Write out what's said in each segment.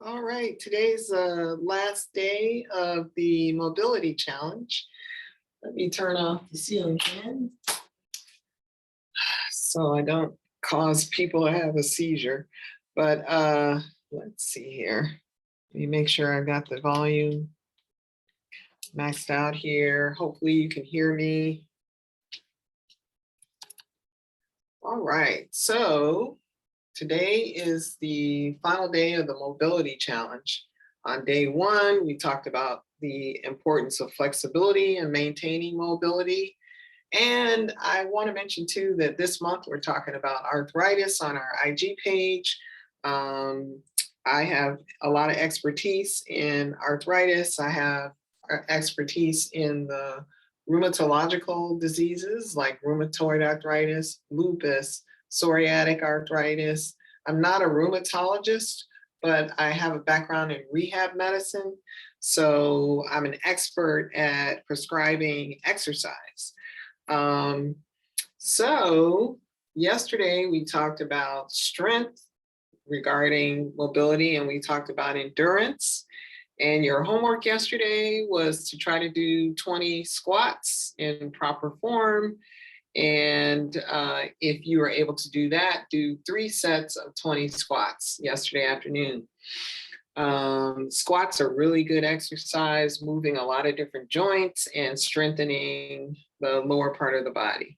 All right, today's last day of the mobility challenge. Let me turn off the ceiling fan so I don't cause people to have a seizure. But let's see here. Let me make sure I've got the volume maxed out here. Hopefully you can hear me. All right, so today is the final day of the mobility challenge. On day one, we talked about the importance of flexibility and maintaining mobility. And I want to mention too that this month we're talking about arthritis on our IG page. I have a lot of expertise in arthritis. I have expertise in the rheumatological diseases like rheumatoid arthritis, lupus, psoriatic arthritis. I'm not a rheumatologist, but I have a background in rehab medicine. So I'm an expert at prescribing exercise. So yesterday we talked about strength regarding mobility, and we talked about endurance. And your homework yesterday was to try to do 20 squats in proper form. And if you were able to do that, do 3 sets of 20 squats yesterday afternoon. Squats are really good exercise, moving a lot of different joints and strengthening the lower part of the body.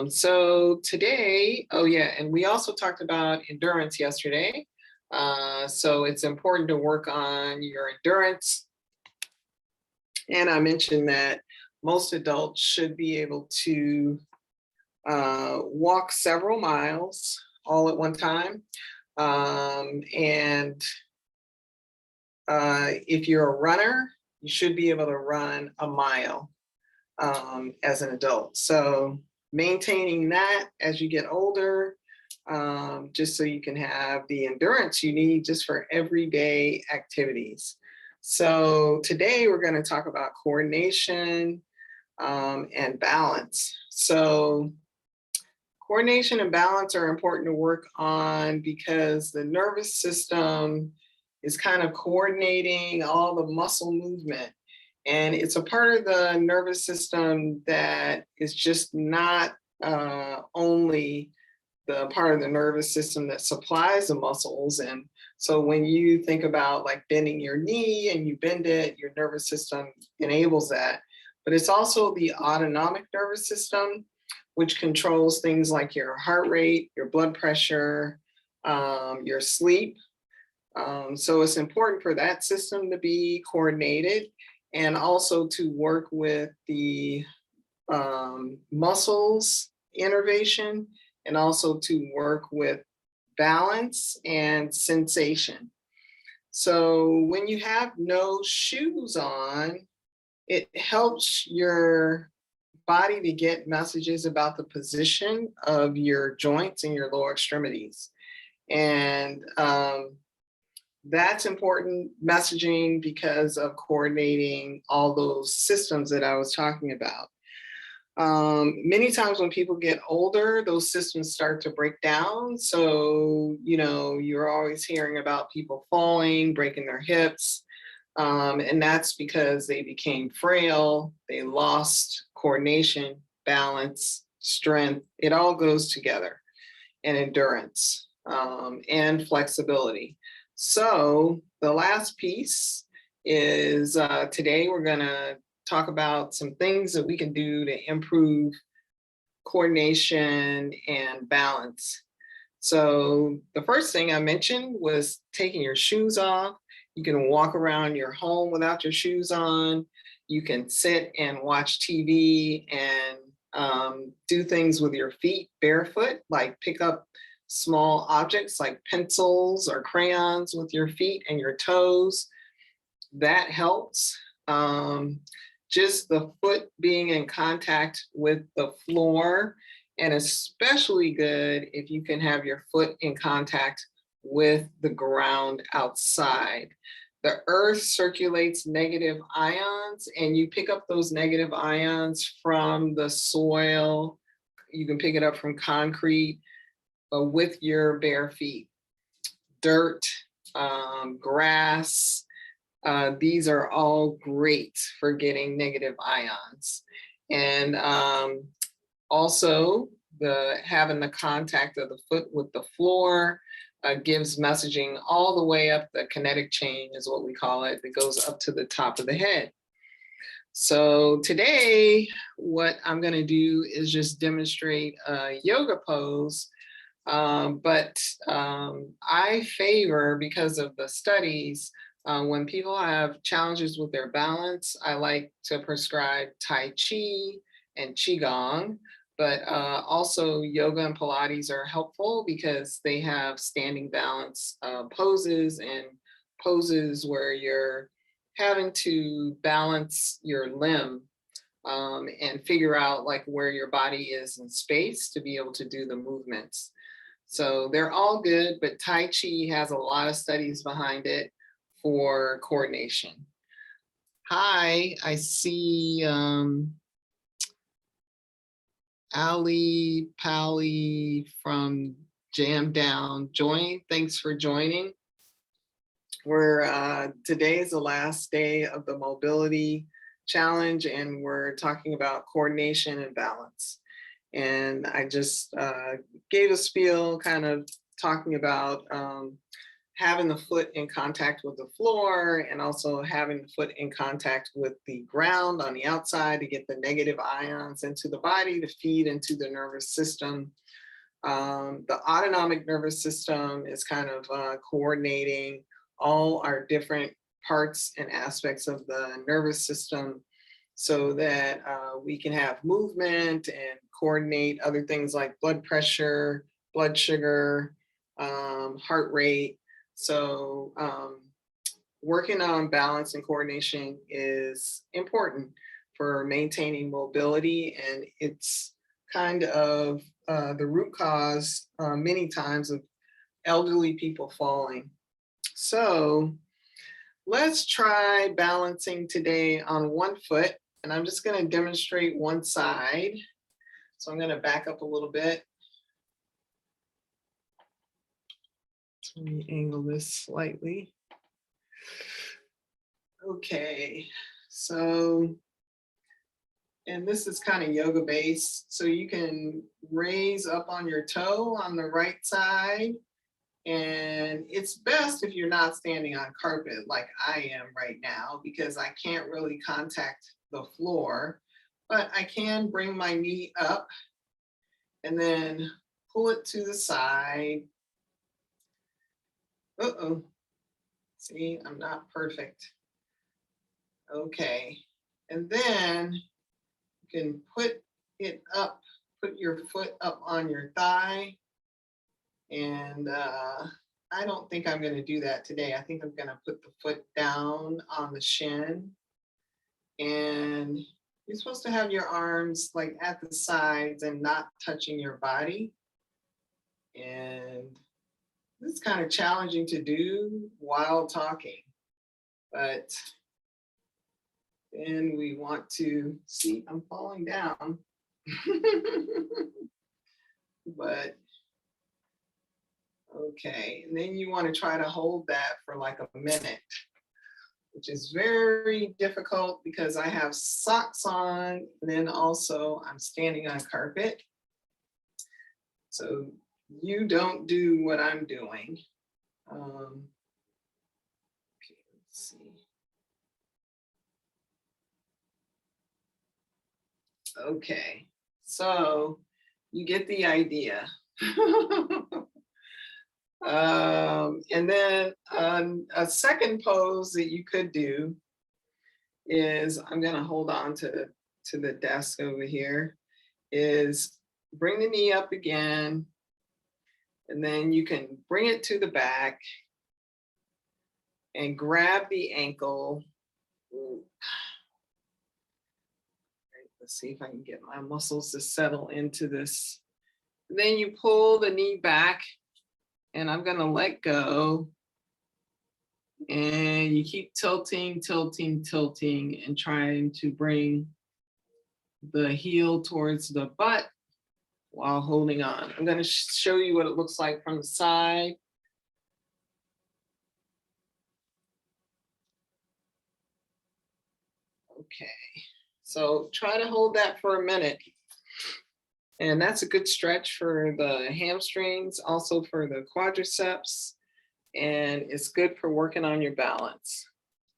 So today, oh yeah, and we also talked about endurance yesterday. So it's important to work on your endurance. And I mentioned that most adults should be able to walk several miles all at one time. If you're a runner, you should be able to run a mile as an adult. So maintaining that as you get older, just so you can have the endurance you need just for everyday activities. So today we're going to talk about coordination and balance. So coordination and balance are important to work on because the nervous system is kind of coordinating all the muscle movement. And it's a part of the nervous system that is just not only the part of the nervous system that supplies the muscles. And so when you think about like bending your knee and you bend it, your nervous system enables that. But it's also the autonomic nervous system, which controls things like your heart rate, your blood pressure, your sleep. So it's important for that system to be coordinated and also to work with the muscles innervation and also to work with balance and sensation. So when you have no shoes on, it helps your body to get messages about the position of your joints and your lower extremities. And that's important messaging because of coordinating all those systems that I was talking about. Many times when people get older, those systems start to break down. So, you're always hearing about people falling, breaking their hips. And that's because they became frail, they lost coordination, balance, strength. It all goes together, and endurance and flexibility. So the last piece is today we're going to talk about some things that we can do to improve coordination and balance. So the first thing I mentioned was taking your shoes off. You can walk around your home without your shoes on. You can sit and watch TV and do things with your feet barefoot, like pick up small objects like pencils or crayons with your feet and your toes. That helps. Just the foot being in contact with the floor, and especially good if you can have your foot in contact with the ground outside. The earth circulates negative ions, and you pick up those negative ions from the soil. You can pick it up from concrete, but with your bare feet. Dirt, grass. These are all great for getting negative ions. And also having the contact of the foot with the floor gives messaging all the way up the kinetic chain is what we call it. It goes up to the top of the head. So today, what I'm going to do is just demonstrate a yoga pose. But I favor, because of the studies, when people have challenges with their balance, I like to prescribe Tai Chi and Qigong. But also yoga and Pilates are helpful because they have standing balance poses and poses where you're having to balance your limb and figure out like where your body is in space to be able to do the movements. So they're all good, but Tai Chi has a lot of studies behind it for coordination. Hi, I see Ali Pally from Jam Down join. Thanks for joining. Today is the last day of the mobility challenge, and we're talking about coordination and balance. And I just gave a spiel kind of talking about having the foot in contact with the floor and also having the foot in contact with the ground on the outside to get the negative ions into the body to feed into the nervous system. The autonomic nervous system is kind of coordinating all our different parts and aspects of the nervous system so that we can have movement and coordinate other things like blood pressure, blood sugar, heart rate. So working on balance and coordination is important for maintaining mobility, and it's kind of the root cause many times of elderly people falling. So let's try balancing today on one foot, and I'm just going to demonstrate one side. So I'm going to back up a little bit. Let me angle this slightly. Okay, so, and this is kind of yoga based. So you can raise up on your toe on the right side. And it's best if you're not standing on carpet like I am right now, because I can't really contact the floor, but I can bring my knee up and then pull it to the side. Uh-oh, see, I'm not perfect. Okay, and then you can put it up, put your foot up on your thigh. And I don't think I'm going to do that today. I think I'm going to put the foot down on the shin. And you're supposed to have your arms like at the sides and not touching your body. And this is kind of challenging to do while talking. But then we want to see, I'm falling down. But okay, and then you want to try to hold that for like a minute, which is very difficult because I have socks on, and then also I'm standing on carpet. So you don't do what I'm doing. Okay, let's see. Okay, so you get the idea. And then a second pose that you could do is, I'm going to hold on to the desk over here, is bring the knee up again, and then you can bring it to the back and grab the ankle. Let's see if I can get my muscles to settle into this. And then you pull the knee back, and I'm going to let go. And you keep tilting, tilting, tilting, and trying to bring the heel towards the butt while holding on. I'm going to show you what it looks like from the side. Okay, so try to hold that for a minute. And that's a good stretch for the hamstrings, also for the quadriceps, and it's good for working on your balance.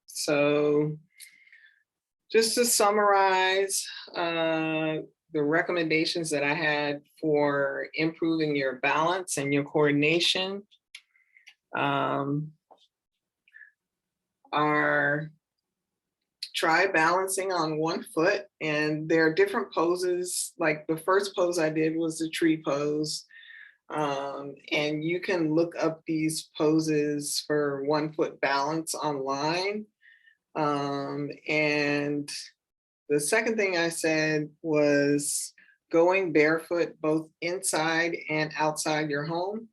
So just to summarize the recommendations that I had for improving your balance and your coordination are try balancing on one foot, and there are different poses. Like the first pose I did was the tree pose. And you can look up these poses for 1 foot balance online. And the second thing I said was going barefoot both inside and outside your home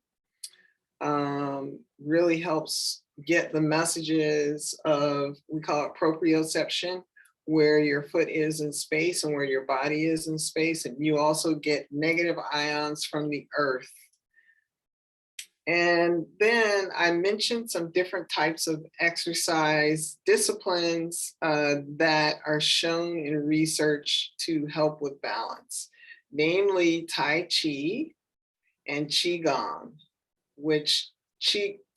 really helps get the messages of, we call it proprioception, where your foot is in space and where your body is in space. And you also get negative ions from the earth. And then I mentioned some different types of exercise disciplines that are shown in research to help with balance, namely Tai Chi and Qigong, which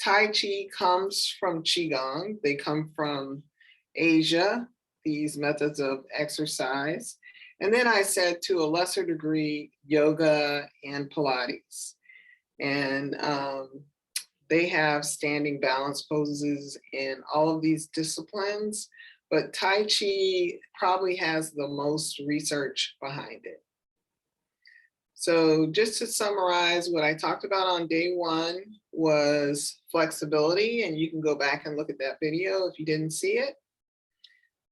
Tai Chi comes from Qigong. They come from Asia, these methods of exercise. And then I said to a lesser degree, yoga and Pilates. And they have standing balance poses in all of these disciplines, but Tai Chi probably has the most research behind it. So just to summarize, what I talked about on day 1 was flexibility, and you can go back and look at that video if you didn't see it.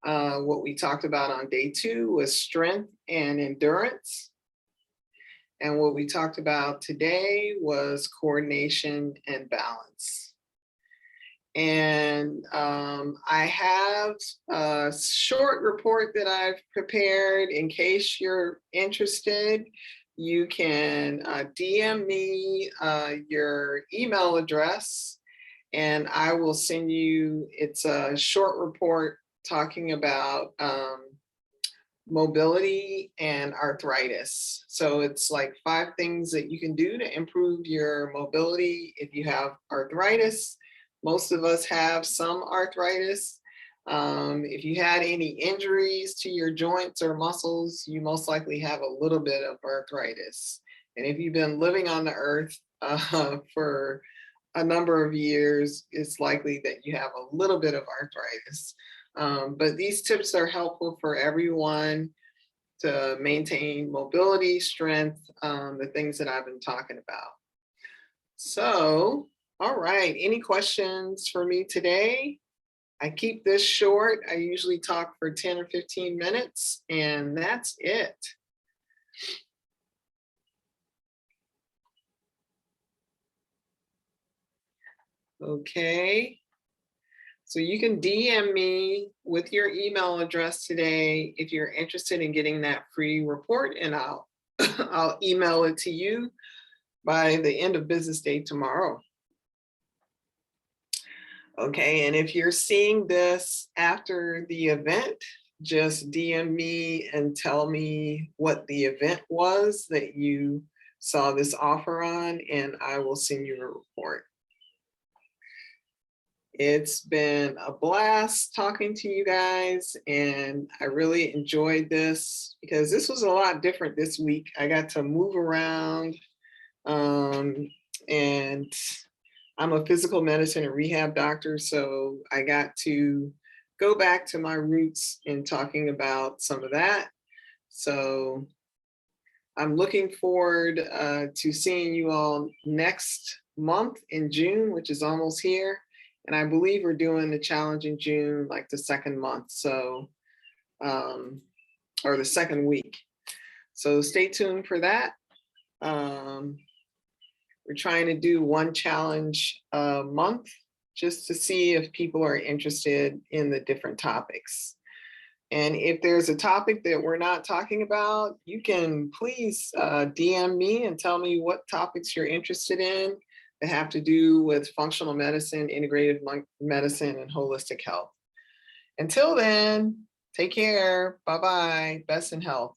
What we talked about on day 2 was strength and endurance. And what we talked about today was coordination and balance. And I have a short report that I've prepared in case you're interested. You can DM me your email address and I will send you, it's a short report talking about mobility and arthritis. So it's like 5 things that you can do to improve your mobility if you have arthritis. Most of us have some arthritis. If you had any injuries to your joints or muscles, you most likely have a little bit of arthritis. And if you've been living on the earth for a number of years, it's likely that you have a little bit of arthritis. But these tips are helpful for everyone to maintain mobility, strength, the things that I've been talking about. So, all right, any questions for me today? I keep this short. I usually talk for 10 or 15 minutes, and that's it. Okay. So you can DM me with your email address today if you're interested in getting that free report, and I'll I'll email it to you by the end of business day tomorrow. Okay, and if you're seeing this after the event, just DM me and tell me what the event was that you saw this offer on, and I will send you a report. It's been a blast talking to you guys, and I really enjoyed this because this was a lot different this week. I got to move around, and I'm a physical medicine and rehab doctor, so I got to go back to my roots in talking about some of that. So I'm looking forward to seeing you all next month in June, which is almost here. And I believe we're doing the challenge in June, like the second month, so, or the second week. So stay tuned for that. We're trying to do 1 challenge a month just to see if people are interested in the different topics. And if there's a topic that we're not talking about, you can please DM me and tell me what topics you're interested in that have to do with functional medicine, integrative medicine, and holistic health. Until then, Take care. Bye-bye. Best in health.